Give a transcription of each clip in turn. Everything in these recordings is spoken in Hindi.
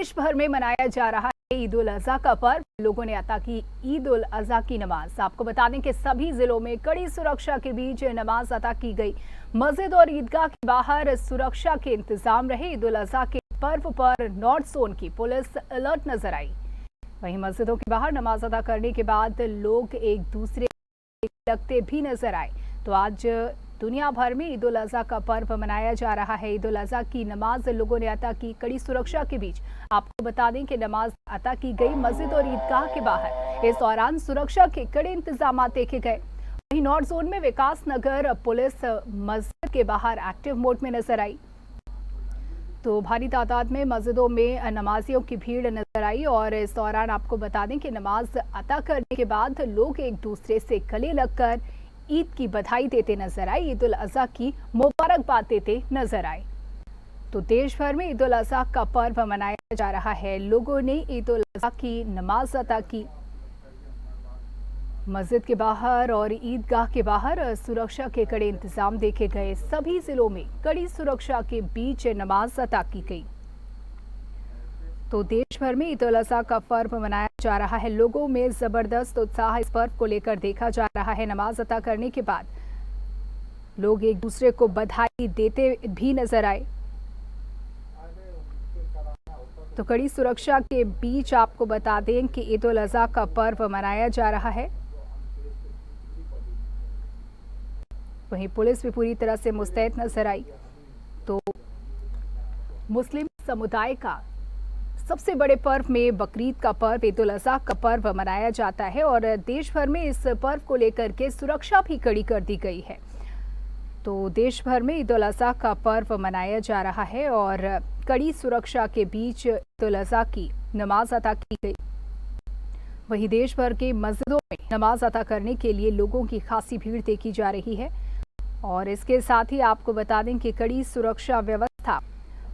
देश भर में मनाया जा रहा है ईद उल अजहा का पर्व। लोगों ने अता की ईद उल अजहा की नमाज। आपको बता दें कि सभी जिलों में कड़ी सुरक्षा के बीच नमाज अता की गई। मस्जिद और ईदगाह के बाहर सुरक्षा के इंतजाम रहे। ईद उल अजहा के पर्व पर नॉर्थ जोन की पुलिस अलर्ट नजर आई। वहीं मस्जिदों के बाहर नमाज अदा करने के बाद लोग एक दूसरे लगते भी नजर आए। तो आज दुनिया भर में ईद उल अजहा का पर्व मनाया जा रहा है। ईद उल अजहा की नमाज लोगों ने अता की कड़ी सुरक्षा के बीच। आपको बता दें कि नमाज अता की गई मस्जिद और ईदगाह के बाहर। इस दौरान सुरक्षा के कड़े इंतजाम देखे गए। वहीं नॉर्थ जोन में विकास नगर पुलिस मस्जिद के बाहर एक्टिव मोड में नजर आई। तो भारी तादाद में मस्जिदों में नमाजियों की भीड़ नजर आई और इस दौरान आपको बता दें कि नमाज अता करने के बाद लोग एक दूसरे से गले लगकर ईद की बधाई देते नजर आए। ईद उल अजहा की मुबारकबाद देते नजर आए। तो देश भर में ईद उल अजहा का पर्व मनाया जा रहा है। लोगों ने ईद उल अजहा की नमाज अता की। मस्जिद के बाहर और ईदगाह के बाहर सुरक्षा के कड़े इंतजाम देखे गए। सभी जिलों में कड़ी सुरक्षा के बीच नमाज अता की गई। तो देश भर में ईद उल अजहा का पर्व मनाया जा रहा है। लोगों में जबरदस्त उत्साह इस पर्व को लेकर देखा जा रहा है। नमाज अता करने के बाद लोग एक दूसरे को बधाई देते भी नजर आए। तो कड़ी सुरक्षा के बीच आपको बता दें कि ईद उल अजहा का पर्व मनाया जा रहा है। वहीं पुलिस भी पूरी तरह से मुस्तैद नजर आई। तो मुस्लिम समुदाय का सबसे बड़े पर्व में बकरीद का पर्व ईद उल अजहा का पर्व मनाया जाता है और देश भर में इस पर्व को लेकर के सुरक्षा भी कड़ी कर दी गई है। तो देश भर में ईद उल अजहा का पर्व मनाया जा रहा है और कड़ी सुरक्षा के बीच ईद उल अजहा की नमाज अता की गई। वहीं देश भर के मस्जिदों में नमाज अता करने के लिए लोगों की खासी भीड़ देखी जा रही है और इसके साथ ही आपको बता दें कि कड़ी सुरक्षा व्यवस्था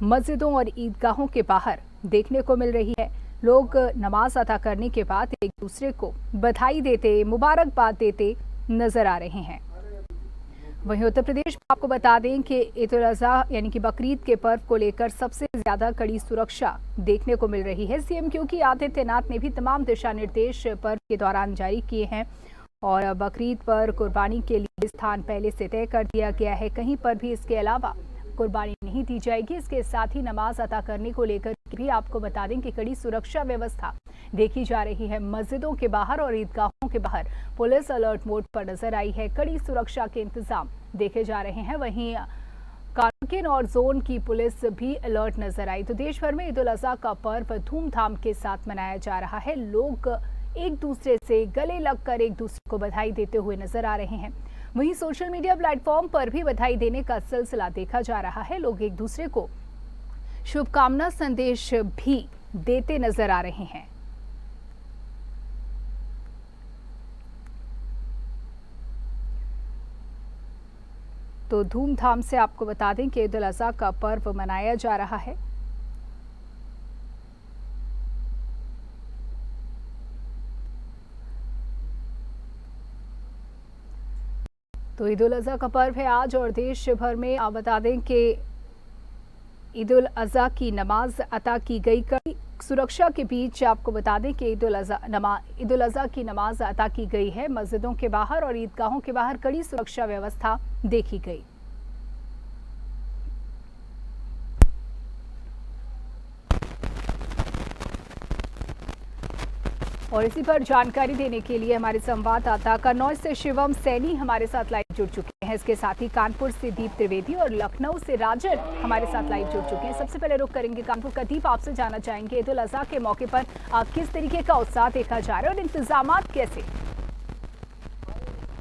मस्जिदों और ईदगाहों के बाहर देखने को मिल रही है। लोग नमाज अता करने के बाद एक दूसरे को बधाई देते, मुबारकबाद देते नजर आ रहे हैं। वहीं उत्तर प्रदेश में आपको बता दें कि ईद उल अजहा यानी कि बकरीद के पर्व को लेकर सबसे ज्यादा कड़ी सुरक्षा देखने को मिल रही है। सीएम योगी आदित्यनाथ ने भी तमाम दिशा निर्देश पर्व के दौरान जारी किए हैं और बकरीद पर कुर्बानी के लिए स्थान पहले से तय कर दिया गया है। कहीं पर भी इसके अलावा कुर्बानी नहीं दी जाएगी। इसके साथ ही नमाज अता करने को लेकर भी आपको बता दें कि कड़ी सुरक्षा व्यवस्था देखी जा रही है। मस्जिदों के बाहर और ईदगाहों के बाहर पुलिस अलर्ट मोड पर नजर आई है। कड़ी सुरक्षा के इंतजाम देखे जा रहे हैं। वहीं कानपुर के नॉर्थ जोन की पुलिस भी अलर्ट नजर आई। तो देश भर में ईद उल अजहा का पर्व धूमधाम के साथ मनाया जा रहा है। लोग एक दूसरे से गले लगकर एक दूसरे को बधाई देते हुए नजर आ रहे हैं। वहीं सोशल मीडिया प्लेटफॉर्म पर भी बधाई देने का सिलसिला देखा जा रहा है। लोग एक दूसरे को शुभकामना संदेश भी देते नजर आ रहे हैं। तो धूमधाम से आपको बता दें कि ईद उल अजहा का पर्व मनाया जा रहा है। तो ईद उल अजहा का पर्व है आज और देश भर में आप बता दें कि ईद उल अजहा की नमाज अता की गई। कड़ी सुरक्षा के बीच आपको बता दें कि ईद उल अजहा की नमाज अता की गई है। मस्जिदों के बाहर और ईदगाहों के बाहर कड़ी सुरक्षा व्यवस्था देखी गई। और इसी पर जानकारी देने के लिए हमारे संवाददाता कन्नौज से शिवम सैनी हमारे साथ लाइव जुड़ चुके हैं। इसके साथ ही कानपुर से दीप त्रिवेदी और लखनऊ से राजन हमारे साथ लाइव जुड़ चुके हैं। सबसे पहले रुक करेंगे कानपुर का। दीप, आपसे जानना चाहेंगे ईद उल अजहा के मौके पर किस तरीके का उत्साह देखा जा रहा है और इंतजाम कैसे?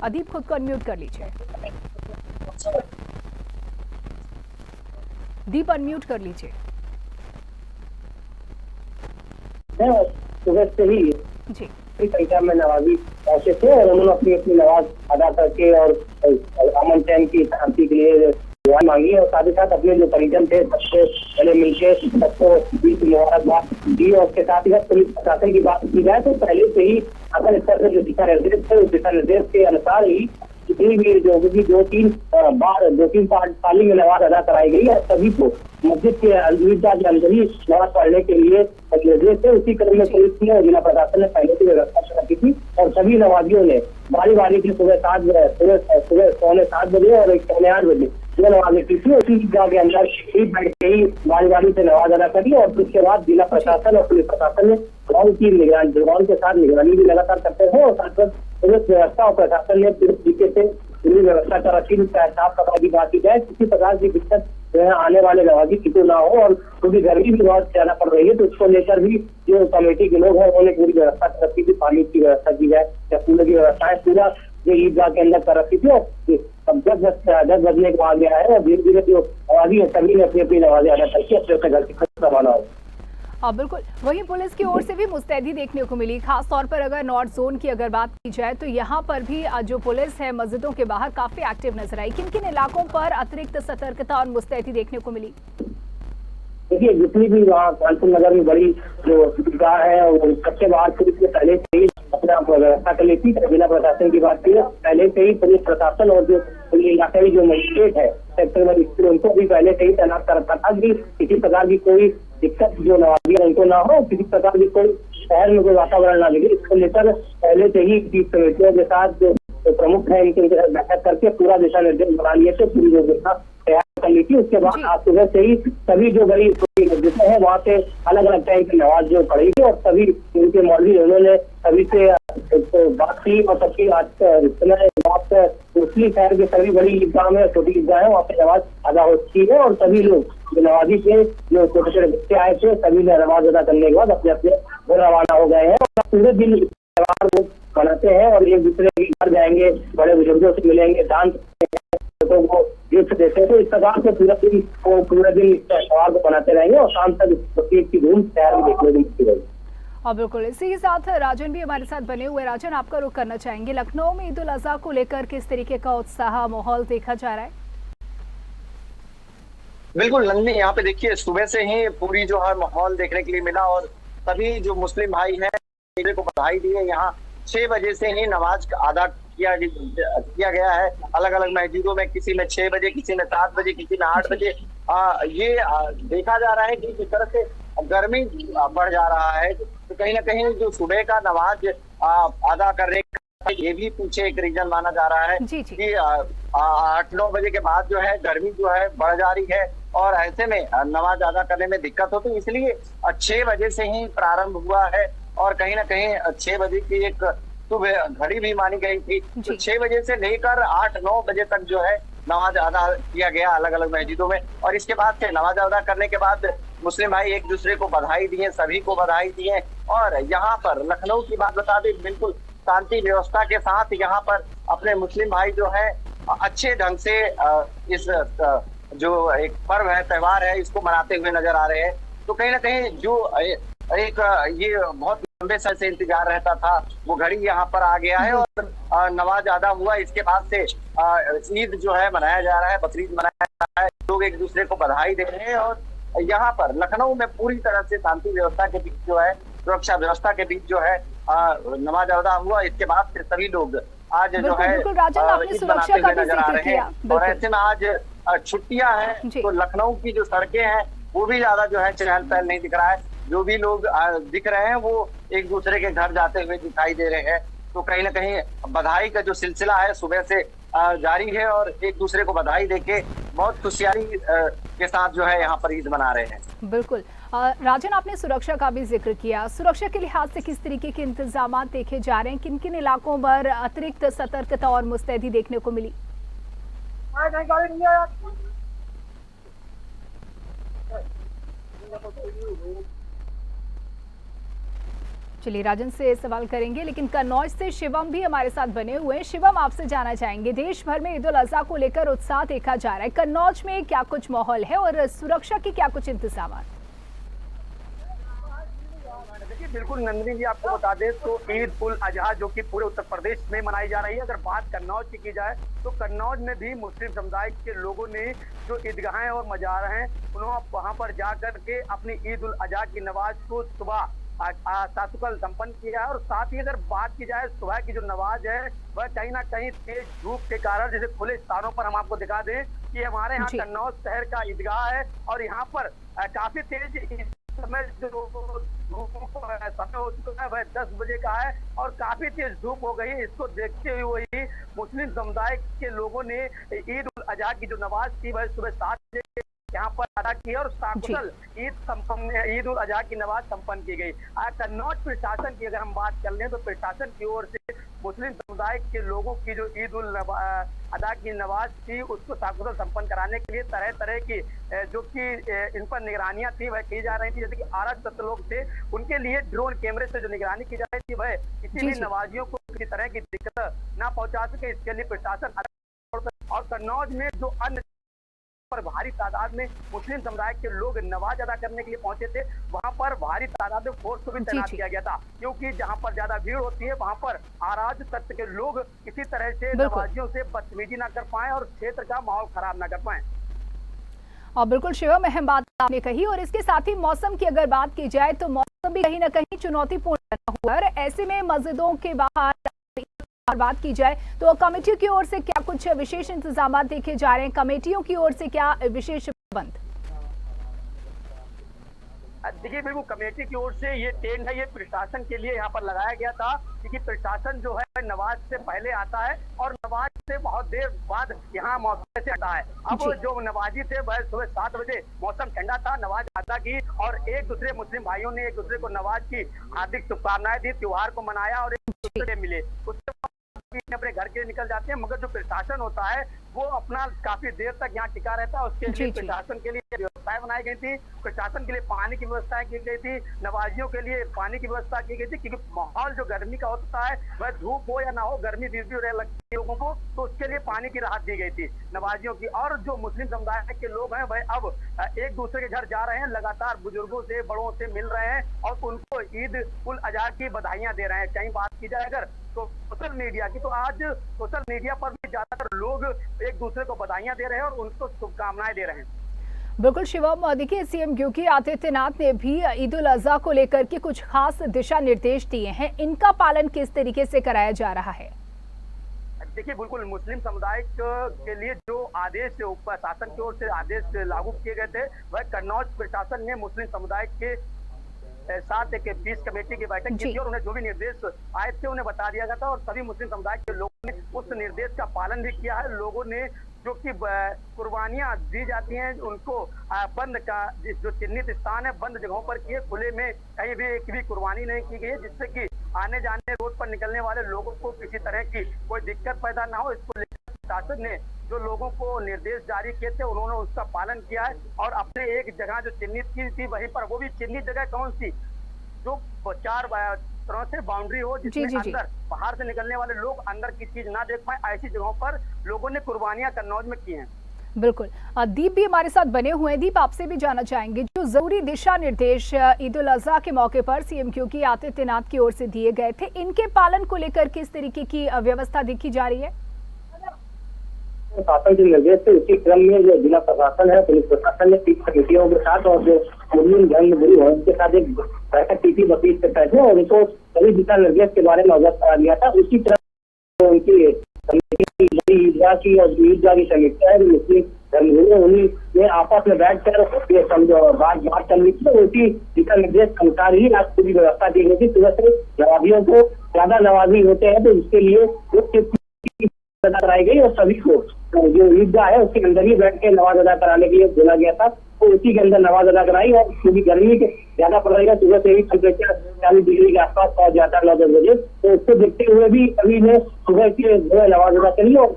अदीप, खुद को अनम्यूट कर लीजिए। दीप, अनम्यूट कर लीजिए। सुबह से ही जी संख्या में नवाजी पहुंचे थे और उन्होंने अपनी अपनी नमाज अदा करके और अमन चैन की शांति के लिए दुआ मांगी और साथ ही साथ अपने जो परिजन थे सबसे पहले मिलकर सबको ईद की मुबारकबाद दी। और उसके साथ ही साथ पुलिस प्रशासन की बात की जाए तो पहले से ही अगर स्तर से जो दिशा निर्देश थे उस दिशा निर्देश के अनुसार ही जितनी भी जो दो तीन पाली में नमाज अदा कराई गई है सभी को मस्जिद के ईदगाह के अंदर ही नमाज पढ़ने के लिए निर्देश थे। उसी क्रम में पुलिस ने और जिला प्रशासन ने पहले से व्यवस्था कर रखी थी और सभी नमाजियों ने बारी बारी की सुबह 7:15 और 8:30 जो नमाजें की थी उसी ईदगाह के अंदर ईद बैठ के ही बारी बारी से नमाज अदा करी। और उसके बाद जिला प्रशासन और पुलिस प्रशासन ने ड्रोन की निगरानी, ड्रोन के साथ निगरानी भी लगातार करते हैं और साथ साथ पुलिस व्यवस्था और प्रशासन ने पूरी तरीके से पूरी व्यवस्था कर रखी। साफ सफाई की बात की जाए, किसी प्रकार की दिक्कत जो है आने वाले नमाजी किसी ना हो। और क्योंकि गर्मी भी बहुत ज्यादा पड़ रही है तो उसको लेकर भी जो कमेटी के लोग हैं उन्होंने पूरी व्यवस्था कर रखी थी। पानी की व्यवस्था की जाए या कूलर की व्यवस्था है, पूरा जो ईदगाह के अंदर कर रखी थी। और अब 10 बजने को आ गया है और धीरे धीरे जो नमाजी है सभी ने अपनी अपनी नमाजें अदा करके अपने अपने घर से रवाना हो। हाँ बिल्कुल, वहीं पुलिस की ओर से भी मुस्तैदी देखने को मिली। खास तौर पर अगर नॉर्थ जोन की अगर बात की जाए तो यहाँ पर भी जो पुलिस है मस्जिदों के बाहर काफी एक्टिव नजर आई। किन किन इलाकों पर अतिरिक्त सतर्कता और मुस्तैदी देखने को मिली? देखिए, जितनी भी वहाँ कानपुर नगर में बड़ी जो ईदगाह है वो सबसे बाहर पुलिस ने पहले से ही अपना व्यवस्था कर ली थी। जिला प्रशासन की बात की पहले से ही पुलिस प्रशासन और जो इलाकाई जो मजिस्ट्रेट है सेक्टर मजिस्ट्रेट उनको भी पहले से ही तैनात कर रखा था कि किसी प्रकार की कोई दिक्कत जो नवाजी है उनको ना हो, किसी प्रकार की कोई शहर में कोई वातावरण ना मिले। इसको लेकर पहले से ही समितियों के साथ जो प्रमुख है इनके बैठक करके पूरा दिशा निर्देश बना लिए थे, पूरी व्यवस्था तैयार कर ली थी। उसके बाद आज सुबह से ही सभी जो बड़ी मस्जिदें हैं वहाँ पे अलग अलग टाइम की नमाज जो पढ़ी थी और सभी उनके मौलवी उन्होंने सभी से बात की और सबकी आज मुस्लिम शहर के सभी बड़ी ईदगाह में छोटी ईदगाह है वहाँ पे नमाज अदा हो चुकी है। और सभी लोग जो नमाजी थे जो छोटे छोटे बच्चे आए थे सभी ने नमाज अदा करने के बाद अपने अपने घर रवाना हो गए हैं। और पूरे दिन त्योहार लोग मनाते हैं और एक दूसरे के घर जाएंगे, बड़े बुजुर्गों से मिलेंगे, दान को गिफ्ट देते हैं। तो इस प्रकार से पूरा दिन इस त्योहार को मनाते रहेंगे और शाम तक बकरीद की धूम शहर में देखने को मिलती रहेगी। और बिल्कुल इसी के साथ राजन भी हमारे साथ बने हुए। राजन, आपका रुख करना चाहेंगे, लखनऊ में ईद उल अजहा को लेकर किस तरीके का उत्साह माहौल देखा जा रहा है? बिल्कुल नंदनी, यहाँ पे देखिए सुबह से ही पूरी जो है माहौल देखने के लिए मिला और सभी जो मुस्लिम भाई हैं ईद को बधाई दी है। यहाँ 6 बजे से ही नमाज अदा किया गया है अलग अलग मस्जिदों में, किसी में 6 बजे, किसी में 7 बजे, किसी में 8 बजे। ये देखा जा रहा है कि जिस तरह से गर्मी बढ़ जा रहा है तो कहीं ना कहीं जो सुबह का नमाज अदा करने का ये भी पीछे एक रीजन माना जा रहा है कि 8-9 बजे के बाद जो है गर्मी जो है बढ़ जा रही है और ऐसे में नमाज अदा करने में दिक्कत होती है। इसलिए 6 बजे से ही प्रारंभ हुआ है और कहीं ना कहीं 6 बजे की एक सुबह घड़ी भी मानी गई थी। तो 6 बजे से लेकर 8-9 बजे तक जो है नमाज अदा किया गया अलग अलग मस्जिदों में। और इसके बाद से नमाज अदा करने के बाद मुस्लिम भाई एक दूसरे को बधाई दिए, सभी को बधाई दिए। और यहाँ पर लखनऊ की बात बता दें, बिल्कुल शांति व्यवस्था के साथ यहाँ पर अपने मुस्लिम भाई जो है अच्छे ढंग से इस जो एक पर्व है, त्योहार है, इसको मनाते हुए नजर आ रहे हैं। तो कहीं ना कहीं जो एक ये बहुत लंबे समय से इंतजार रहता था वो घड़ी यहाँ पर आ गया है और नमाज अदा हुआ। इसके बाद से ईद जो है मनाया जा रहा है, बकरीद मनाया जा रहा है, लोग एक दूसरे को बधाई दे रहे हैं। और यहाँ पर लखनऊ में पूरी तरह से शांति व्यवस्था के बीच जो है, सुरक्षा व्यवस्था के बीच जो है नमाज अदा हुआ। इसके बाद से सभी लोग आज जो है ईद मनाते हुए नजर आ रहे हैं। और ऐसे में आज छुट्टियां हैं तो लखनऊ की जो सड़कें हैं वो भी ज्यादा जो है चहल पहल नहीं दिख रहा है। जो भी लोग दिख रहे हैं वो एक दूसरे के घर जाते हुए दिखाई दे रहे हैं। तो कहीं ना कहीं बधाई का जो सिलसिला है सुबह से जारी है और एक दूसरे को बधाई देके बहुत खुशहाली के साथ जो है यहाँ पर ईद मना रहे हैं। बिल्कुल राजन, आपने सुरक्षा का भी जिक्र किया। सुरक्षा के लिहाज से किस तरीके के इंतजाम देखे जा रहे हैं? किन किन इलाकों पर अतिरिक्त सतर्कता और मुस्तैदी देखने को मिली? चलिए राजन से सवाल करेंगे, लेकिन कन्नौज से शिवम भी हमारे साथ बने हुए हैं। शिवम, आपसे जानना चाहेंगे, देश भर में ईद उल अजहा को लेकर उत्साह देखा जा रहा है, कन्नौज में क्या कुछ माहौल है और सुरक्षा के क्या कुछ इंतजाम? देखिए बिल्कुल नंदिनी जी, आपको बता दें तो ईद उल अजहा जो कि पूरे उत्तर प्रदेश में मनाई जा रही है, अगर बात कन्नौज की जाए तो कन्नौज में भी मुस्लिम समुदाय के लोगों ने जो ईदगाहें और मजार हैं उन्होंने वहां पर जाकर के अपनी ईद उल अजहा की नमाज को सुबह तासुकल संपन्न किया है। और साथ ही अगर बात की जाए सुबह की जो नमाज है वह कहीं ना कहीं तेज धूप के कारण, जैसे खुले स्थानों पर हम आपको दिखा दें कि हमारे यहाँ जी। कन्नौज शहर का ईदगाह है और यहाँ पर काफी तेज इस समय जो धूप समय हो चुका है वह 10 बजे का है और काफी तेज धूप हो गई है। इसको देखते हुए ही मुस्लिम समुदाय के लोगों ने ईद उल अजहा की जो नमाज थी वह सुबह 7 बजे यहाँ पर अदा की और साकुशल ईद उल अजहा की नमाज संपन्न की गई। कन्नौज प्रशासन की अगर हम बात कर लें तो प्रशासन की ओर से मुस्लिम समुदाय के लोगों की जो ईद उल अदा की नमाज थी उसको साकुशल संपन्न कराने के लिए तरह तरह की जो कि इन पर निगरानियां थी वह की जा रही थी। जैसे कि आरक्षित लोग थे उनके लिए ड्रोन कैमरे से जो निगरानी की जा रही थी वह किसी भी नमाजियों को किसी तरह की दिक्कत ना पहुंचा सके, इसके लिए प्रशासन और कन्नौज में जो अन्य पर भारी तादाद में मुस्लिम समुदाय के लोग नमाज अदा करने के लिए पहुंचे थे वहां पर भारी तादाद में फोर्स को भी तैनात किया गया था, क्योंकि जहां पर ज्यादा भीड़ होती है वहां पर अराजक तत्व के लोग किसी तरह से नमाजियों से बदतमीजी ना कर पाए और क्षेत्र का माहौल खराब ना कर पाए। और बिल्कुल शिवम, अहम बात आपने कही। और इसके साथ ही मौसम की अगर बात की जाए तो मौसम भी कहीं ना कहीं चुनौतीपूर्ण बना हुआ है। ऐसे में मस्जिदों के बाहर बात की जाए तो कमेटियों की ओर से क्या कुछ विशेष इंतजाम देखे जा रहे हैं? कमेटियों की ओर से क्या विशेष प्रबंध? देखिए बिल्कुल कमेटी की ओर से ये टेंट है ये प्रशासन के लिए यहाँ पर लगाया गया था, क्योंकि प्रशासन जो है नमाज से पहले आता है और नमाज से बहुत देर बाद यहाँ मौसम से आता है। अब जो नमाजी थे वह सुबह 7 बजे मौसम ठंडा था, नमाज अदा की और एक दूसरे मुस्लिम भाइयों ने एक दूसरे को नमाज की हार्दिक शुभकामनाएं दी, त्योहार को मनाया और एक दूसरे से मिले। उसके अपने घर के निकल जाते हैं, मगर जो प्रशासन होता है वो अपना काफी देर तक यहाँ टिका रहता है। उसके लिए प्रशासन के लिए व्यवस्थाएं बनाई गई थी, प्रशासन के लिए पानी की व्यवस्थाएं की गई थी, नमाजियों के लिए पानी की व्यवस्था की गई थी, क्योंकि माहौल जो गर्मी का होता है वह धूप हो या ना हो गर्मी फिर भी लगती है लोगों को, तो उसके लिए पानी की राहत दी गई थी नमाजियों की। और जो मुस्लिम समुदाय के लोग हैं वह अब एक दूसरे के घर जा रहे हैं, लगातार बुजुर्गों से बड़ों से मिल रहे हैं और उनको ईद उल अजहा की बधाइयां दे रहे हैं। कहीं बात की जाए अगर तो सोशल मीडिया की, तो आज सोशल मीडिया पर भी ज्यादातर लोग एक दूसरे को बधाइयां दे रहे हैं और उनको शुभकामनाएं दे रहे हैं। बिल्कुल शिवम, देखिए सीएम योगी आदित्यनाथ ने भी ईद उल अजहा को लेकर के कुछ खास दिशा निर्देश दिए हैं, इनका पालन किस तरीके से कराया जा रहा है? देखिए बिल्कुल मुस्लिम समुदाय के लिए जो आदेश प्रशासन की ओर से आदेश लागू किए गए थे वह कन्नौज प्रशासन ने मुस्लिम समुदाय के साथ एक पीस कमेटी की बैठक की थी और उन्हें जो भी निर्देश आए थे उन्हें बता दिया गया था और सभी मुस्लिम समुदाय के लोगों ने उस निर्देश का पालन भी किया है। लोगों ने जो कि कुर्बानियां दी जाती हैं उनको बंद का जो चिन्हित स्थान है बंद जगहों पर किए, खुले में कहीं भी एक भी कुर्बानी नहीं की गई है, जिससे कि आने जाने रोड पर निकलने वाले लोगों को किसी तरह की कोई दिक्कत पैदा ना हो। इसको लेकर प्रशासन ने जो लोगों को निर्देश जारी किए थे उन्होंने उसका पालन किया है और अपने एक जगह जो चिन्हित की थी वहीं पर, वो भी चिन्हित जगह कौन सी, जो 4 तरह से बाउंड्री हो जिसमें अंदर बाहर से निकलने वाले लोग अंदर की चीज ना देख पाए, ऐसी जगहों पर लोगों ने कुर्बानियां कन्नौज में की हैं। बिल्कुल, दीप भी हमारे साथ बने हुए हैं। दीप, आपसे भी जानना चाहेंगे जो जरूरी दिशा निर्देश ईद उल अजहा के मौके पर सीएम योगी आदित्यनाथ की ओर से दिए गए थे, इनके पालन को लेकर किस तरीके की व्यवस्था देखी जा रही है? शासन के निर्देश थे उसी क्रम में जो जिला प्रशासन है, पुलिस प्रशासन ने 30 कमेटियों के साथ और जो मुस्लिम धर्म गुरु है उनके साथ एक बैठक की थी 32 से पहले और उनको सभी दिशा निर्देश के बारे में अवगत करा दिया था। उसी तरह उनकी ईदगाह की और ईदगाह की समीक्षा है मुस्लिम धर्म गुरु उन्हीं ने आपस में बैठ कर ये समझो बात चल रही थी। उसी दिशा निर्देश के अनुसार ही आज पूरी व्यवस्था दी गई थी। सुबह से नवाजियों को ज्यादा नवाजी होते हैं तो इसके लिए कराई गई और सभी को जो ईदगाह है उसके अंदर ही बैठ के नमाज अदा कराने के लिए बोला गया था, तो उसी के अंदर नमाज अदा कराई। और क्योंकि गर्मी ज्यादा पड़ रही है, सुबह से ही टेम्परेचर 40 डिग्री के आसपास पहुंच जाता है 9-10 बजे, तो उसको देखते हुए भी अभी ने सुबह की नमाज अदा करी और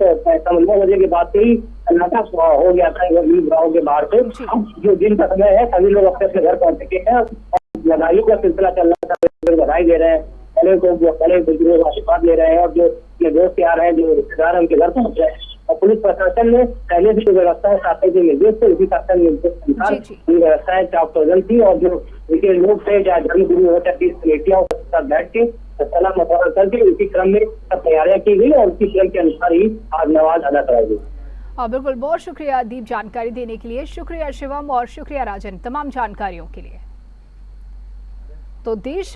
9 बजे के बाद से ही सन्नाटा हो गया था ईदगाहों के बाहर से। अब जो दिन का समय है सभी लोग अपने अपने घर पहुंच चुके हैं और बधाइयों का सिलसिला चल रहा था, बधाई दे रहे हैं, पहले बुजुर्गों का आशीर्वाद ले रहे हैं और जो दोस्त यार हैं जो रिश्तेदार है उनके घर पहुंच रहे हैं। और पुलिस प्रशासन ने पहले भी जो व्यवस्था शासन के निर्देश थे उसी शासन निर्देश के अनुसार व्यवस्थाएं चाप प्रजन थी और जो उनके लोग थे चाहे धर्म गुरु हो चाहे 30 कमेटियां साथ बैठ के सलाह मशवरा करके उसी क्रम में सब तैयारियां की गई और उसी क्रम के अनुसार ही आज नमाज अदा कराई गई। बिल्कुल, बहुत शुक्रिया दीप जानकारी देने के लिए। शुक्रिया शिवम और शुक्रिया राजन तमाम जानकारियों के लिए। तो देश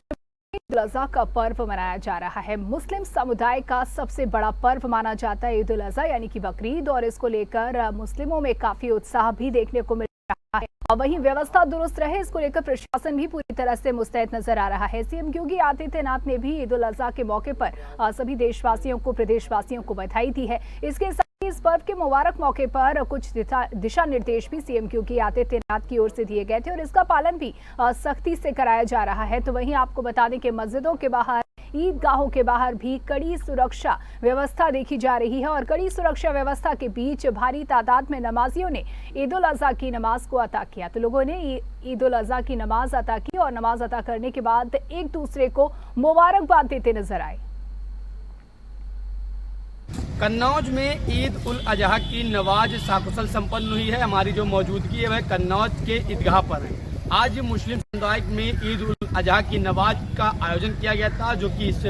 ईद उल अज़हा का पर्व मनाया जा रहा है। मुस्लिम समुदाय का सबसे बड़ा पर्व माना जाता है ईद उल अज़हा यानी कि बकरीद, और इसको लेकर मुस्लिमों में काफी उत्साह भी देखने को मिल रहा है। और वहीं व्यवस्था दुरुस्त रहे, इसको लेकर प्रशासन भी पूरी तरह से मुस्तैद नजर आ रहा है। सीएम योगी आदित्यनाथ ने भी ईद उल अज़हा के मौके पर सभी देशवासियों को, प्रदेशवासियों को बधाई दी है। इसके साथ ही इस पर्व के मुबारक मौके पर कुछ दिशा निर्देश भी सीएम योगी आदित्यनाथ की ओर से दिए गए थे और इसका पालन भी सख्ती से कराया जा रहा है। तो वहीं आपको बता दें कि मस्जिदों के बाहर, ईदगाहों के बाहर भी कड़ी सुरक्षा व्यवस्था देखी जा रही है और कड़ी सुरक्षा व्यवस्था के बीच भारी तादाद में नमाजियों ने ईद उल अज़हा की नमाज को अता किया। तो लोगों ने ईद उल अज़हा की नमाज अता की और नमाज अता करने के बाद एक दूसरे को मुबारकबाद देते नजर आए। कन्नौज में ईद उल अजहा की नमाज साकुशल संपन्न हुई है। हमारी जो मौजूदगी है वह कन्नौज के ईदगाह पर है। आज मुस्लिम समुदाय में ईद उल अजहा की नमाज का आयोजन किया गया था, जो कि इस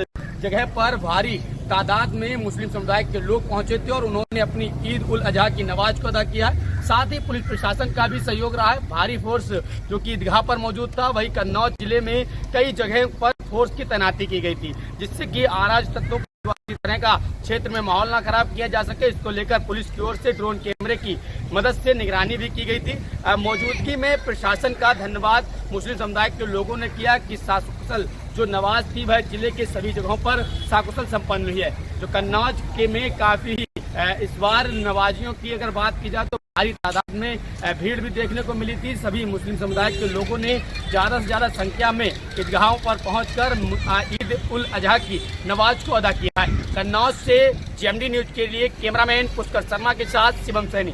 जगह पर भारी तादाद में मुस्लिम समुदाय के लोग पहुंचे थे और उन्होंने अपनी ईद उल अजहा की नमाज को अदा किया है। साथ ही पुलिस प्रशासन का भी सहयोग रहा है। भारी फोर्स जो कि ईदगाह पर मौजूद था, वही कन्नौज जिले में कई जगह पर फोर्स की तैनाती की गई थी, जिससे कि अराजक तत्वों इस तरह का क्षेत्र में माहौल ना खराब किया जा सके, इसको लेकर पुलिस की ओर से ड्रोन कैमरे की मदद से निगरानी भी की गई थी। मौजूदगी में प्रशासन का धन्यवाद मुस्लिम समुदाय के लोगों ने किया कि साकुशल जो नमाज थी वह जिले के सभी जगहों पर साकुशल संपन्न हुई है। जो कन्नौज के में काफी इस बार नमाजियों की अगर बात की जाए तो भारी तादाद में भीड़ भी देखने को मिली थी। सभी मुस्लिम समुदाय के लोगों ने ज्यादा से ज्यादा संख्या में ईदगाहों पर पहुंचकर ईद उल अजहा की नमाज को अदा किया है। कन्नौज से GMD न्यूज के लिए कैमरामैन पुष्कर शर्मा के साथ शिवम सैनी।